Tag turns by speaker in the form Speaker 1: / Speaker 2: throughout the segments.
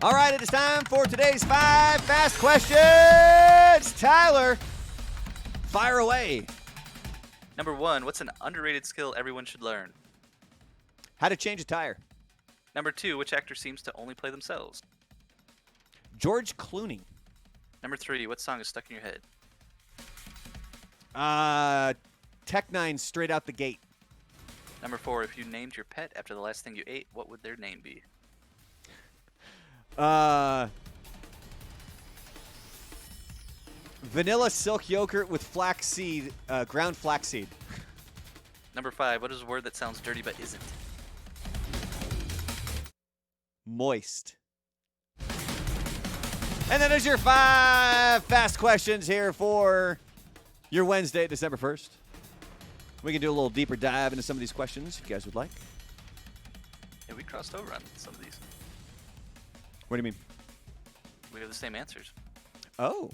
Speaker 1: All right, it is time for today's 5 fast questions. Tyler, fire away.
Speaker 2: Number 1, what's an underrated skill everyone should learn?
Speaker 1: How to change a tire.
Speaker 2: Number 2, which actor seems to only play themselves?
Speaker 1: George Clooney.
Speaker 2: Number 3, what song is stuck in your head?
Speaker 1: Tech Nine, Straight Out the Gate.
Speaker 2: Number 4, if you named your pet after the last thing you ate, what would their name be?
Speaker 1: Vanilla silk yogurt with flaxseed, ground flaxseed.
Speaker 2: Number 5, what is a word that sounds dirty but isn't?
Speaker 1: Moist. And that is your 5 fast questions here for your Wednesday, December 1st. We can do a little deeper dive into some of these questions if you guys would like.
Speaker 2: Yeah, we crossed over on some of these.
Speaker 1: What do you mean?
Speaker 2: We have the same answers.
Speaker 1: Oh.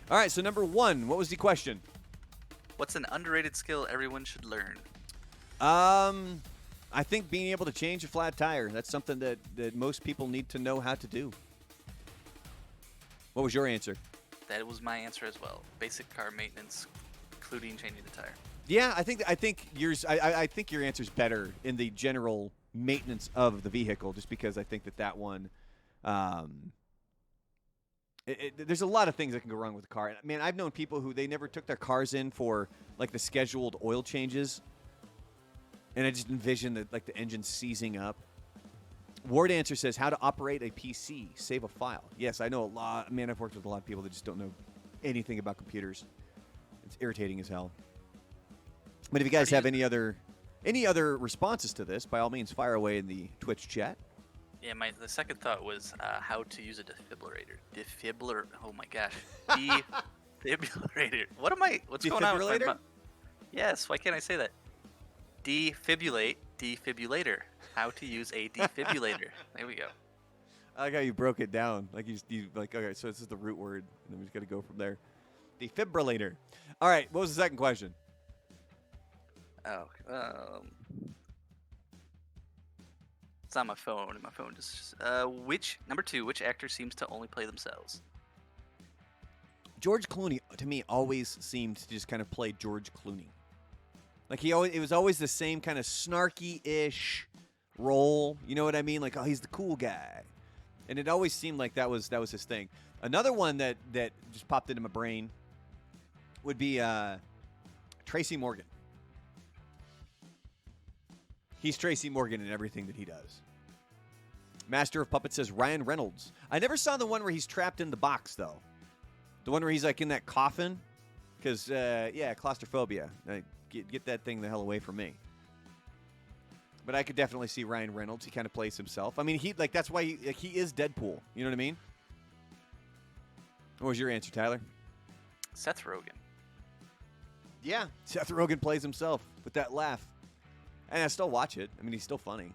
Speaker 1: All right, so number 1, what was the question?
Speaker 2: What's an underrated skill everyone should learn?
Speaker 1: I think being able to change a flat tire. That's something that most people need to know how to do. What was your answer?
Speaker 2: That was my answer as well. Basic car maintenance, including changing the tire.
Speaker 1: Yeah, I think yours. I think your answer's better in the general maintenance of the vehicle, just because I think that one. There's a lot of things that can go wrong with the car. Man, I've known people who they never took their cars in for like the scheduled oil changes, and I just envision the engine seizing up. Ward answer says how to operate a PC, save a file. Yes, I know a lot. Man, I've worked with a lot of people that just don't know anything about computers. It's irritating as hell. But if you guys have any other responses to this, by all means, fire away in the Twitch chat.
Speaker 2: Yeah, the second thought was how to use a defibrillator. Oh my gosh, defibrillator. What's going on with my Yes, why can't I say that? Defibrillator. How to use a defibrillator. There we go.
Speaker 1: I like how you broke it down. Like you okay, so this is the root word, and then we just got to go from there. Defibrillator. All right, what was the second question?
Speaker 2: Oh, it's on my phone, and my phone just. Number 2, which actor seems to only play themselves?
Speaker 1: George Clooney, to me, always seemed to just kind of play George Clooney. Like it was always the same kind of snarky-ish role. You know what I mean? Like, oh, he's the cool guy, and it always seemed like that was his thing. Another one that just popped into my brain would be Tracy Morgan. He's Tracy Morgan in everything that he does. Master of Puppets says Ryan Reynolds. I never saw the one where he's trapped in the box, though. The one where he's like in that coffin. Because, claustrophobia. Get that thing the hell away from me. But I could definitely see Ryan Reynolds. He kind of plays himself. I mean, that's why he is Deadpool. You know what I mean? What was your answer, Tyler?
Speaker 2: Seth Rogen.
Speaker 1: Yeah, Seth Rogen plays himself with that laugh. And I still watch it. I mean, he's still funny.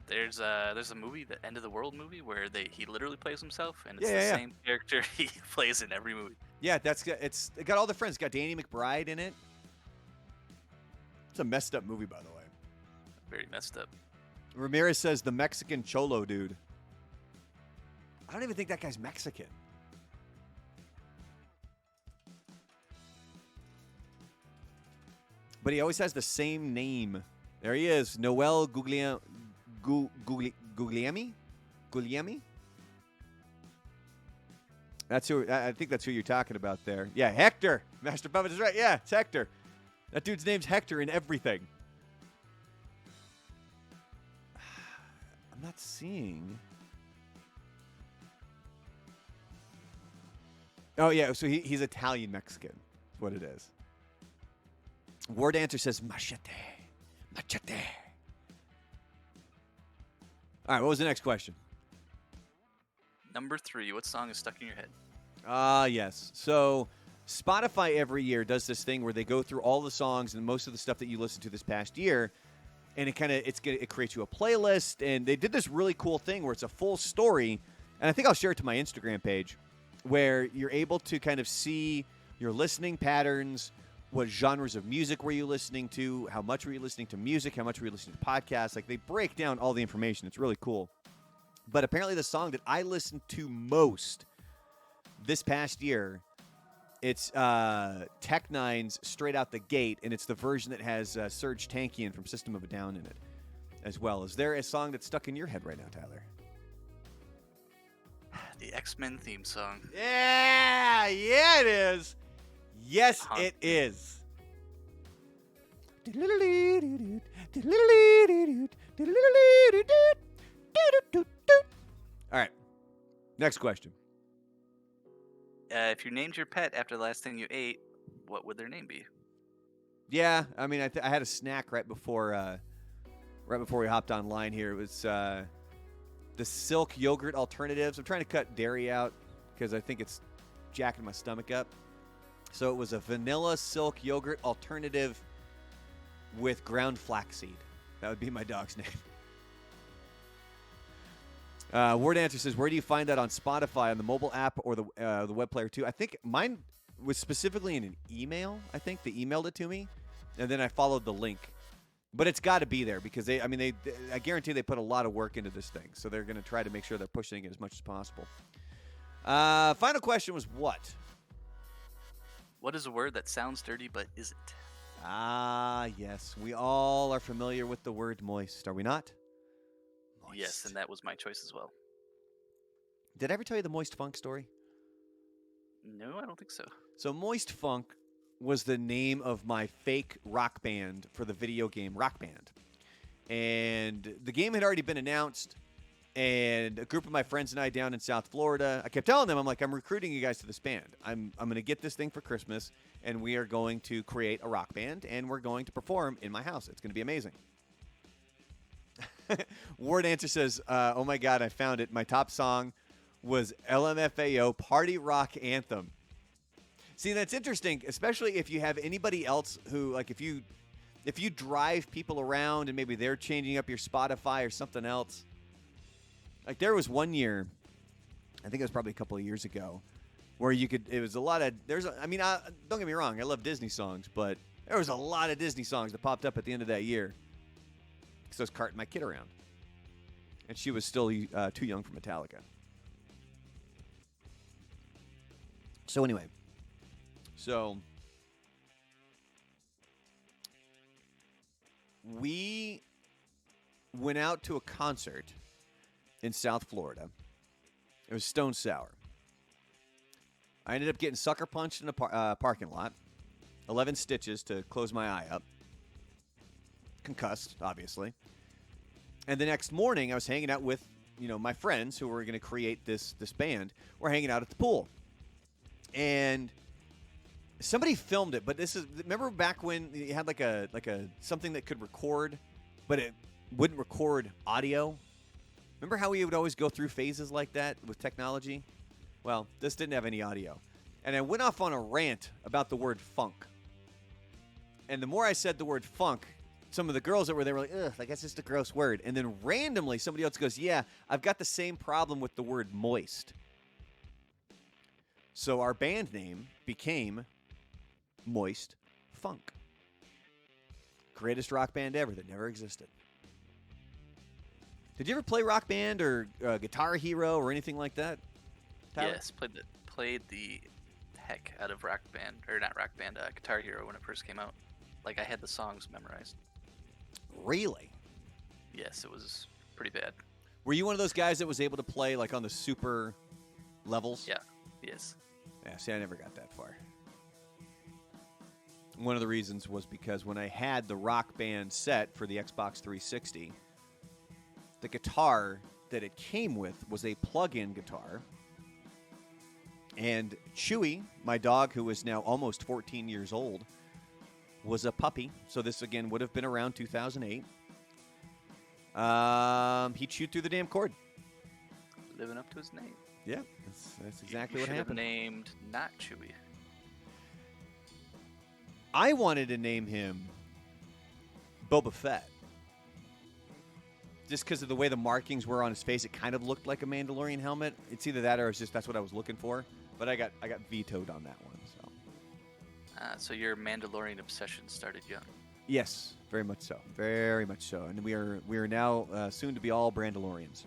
Speaker 2: There's a movie, the End of the World movie, where he literally plays himself, and it's
Speaker 1: the
Speaker 2: same character he plays in every movie.
Speaker 1: Yeah, it got all the friends. It's got Danny McBride in it. It's a messed up movie, by the way.
Speaker 2: Very messed up.
Speaker 1: Ramirez says the Mexican Cholo dude. I don't even think that guy's Mexican. But he always has the same name. There he is, Noel Guglielmi? Guglielmi? I think that's who you're talking about there. Yeah, Hector. Master Puppet is right. Yeah, it's Hector. That dude's name's Hector in everything. I'm not seeing. Oh, yeah, so he's Italian-Mexican. That's what it is. Ward answer says machete. Machete. All right, what was the next question?
Speaker 2: Number 3, what song is stuck in your head?
Speaker 1: Yes. So Spotify every year does this thing where they go through all the songs and most of the stuff that you listened to this past year, and it creates you a playlist. And they did this really cool thing where it's a full story, and I think I'll share it to my Instagram page, where you're able to kind of see your listening patterns. What genres of music were you listening to? How much were you listening to music? How much were you listening to podcasts? Like, they break down all the information. It's really cool. But apparently the song that I listened to most this past year, it's Tech Nine's Straight Out the Gate, and it's the version that has Serge Tankian from System of a Down in it as well. Is there a song that's stuck in your head right now, Tyler?
Speaker 2: The X-Men theme song.
Speaker 1: Yeah, it is. Yes, it is. All right. Next question.
Speaker 2: If you named your pet after the last thing you ate, what would their name be?
Speaker 1: Yeah, I mean, I had a snack right before we hopped online here. It was the Silk yogurt alternatives. I'm trying to cut dairy out because I think it's jacking my stomach up. So it was a vanilla Silk yogurt alternative with ground flaxseed. That would be my dog's name. Word Answer says, where do you find that on Spotify, on the mobile app, or the web player too? I think mine was specifically in an email. I think they emailed it to me, and then I followed the link. But it's got to be there because I guarantee they put a lot of work into this thing. So they're going to try to make sure they're pushing it as much as possible. Final question was what?
Speaker 2: What is a word that sounds dirty but isn't?
Speaker 1: Ah, yes. We all are familiar with the word moist, are we not? Moist.
Speaker 2: Yes, and that was my choice as well.
Speaker 1: Did I ever tell you the Moist Funk story?
Speaker 2: No, I don't think so.
Speaker 1: So Moist Funk was the name of my fake rock band for the video game Rock Band. And the game had already been announced, and a group of my friends and I down in South Florida, I kept telling them, I'm like, I'm recruiting you guys to this band. I'm going to get this thing for Christmas, and we are going to create a rock band, and we're going to perform in my house. It's going to be amazing. Word Answer says, oh my God, I found it. My top song was LMFAO Party Rock Anthem. See, that's interesting, especially if you have anybody else who, like, if you drive people around and maybe they're changing up your Spotify or something else. Like, there was one year, I think it was probably a couple of years ago, where it was a lot of, don't get me wrong, I love Disney songs, but there was a lot of Disney songs that popped up at the end of that year because I was carting my kid around. And she was still too young for Metallica. So anyway. We went out to a concert in South Florida. It was Stone Sour. I ended up getting sucker punched in a parking lot. 11 stitches to close my eye up. Concussed, obviously. And the next morning, I was hanging out with, my friends who were going to create this band. We're hanging out at the pool. And somebody filmed it, but remember back when you had like a something that could record, but it wouldn't record audio? Remember how we would always go through phases like that with technology? Well, this didn't have any audio. And I went off on a rant about the word funk. And the more I said the word funk, some of the girls that were there were like, ugh, that's just a gross word. And then randomly somebody else goes, yeah, I've got the same problem with the word moist. So our band name became Moist Funk. Greatest rock band ever that never existed. Did you ever play Rock Band or Guitar Hero or anything like that, Tyler?
Speaker 2: Yes, played the heck out of Rock Band, or not Rock Band, Guitar Hero when it first came out. Like, I had the songs memorized.
Speaker 1: Really?
Speaker 2: Yes, it was pretty bad.
Speaker 1: Were you one of those guys that was able to play like on the super levels?
Speaker 2: Yeah. Yes.
Speaker 1: Yeah, see, I never got that far. One of the reasons was because when I had the Rock Band set for the Xbox 360, the guitar that it came with was a plug-in guitar. And Chewy, my dog, who is now almost 14 years old, was a puppy. So this, again, would have been around 2008. He chewed through the damn cord.
Speaker 2: Living up to his name.
Speaker 1: Yeah, that's exactly
Speaker 2: you
Speaker 1: what happened.
Speaker 2: Should have named not Chewy.
Speaker 1: I wanted to name him Boba Fett. Just because of the way the markings were on his face, it kind of looked like a Mandalorian helmet. It's either that or it's just that's what I was looking for. But I got vetoed on that one.
Speaker 2: So your Mandalorian obsession started young.
Speaker 1: Yes, very much so. Very much so. And we are now soon to be all Brandalorians.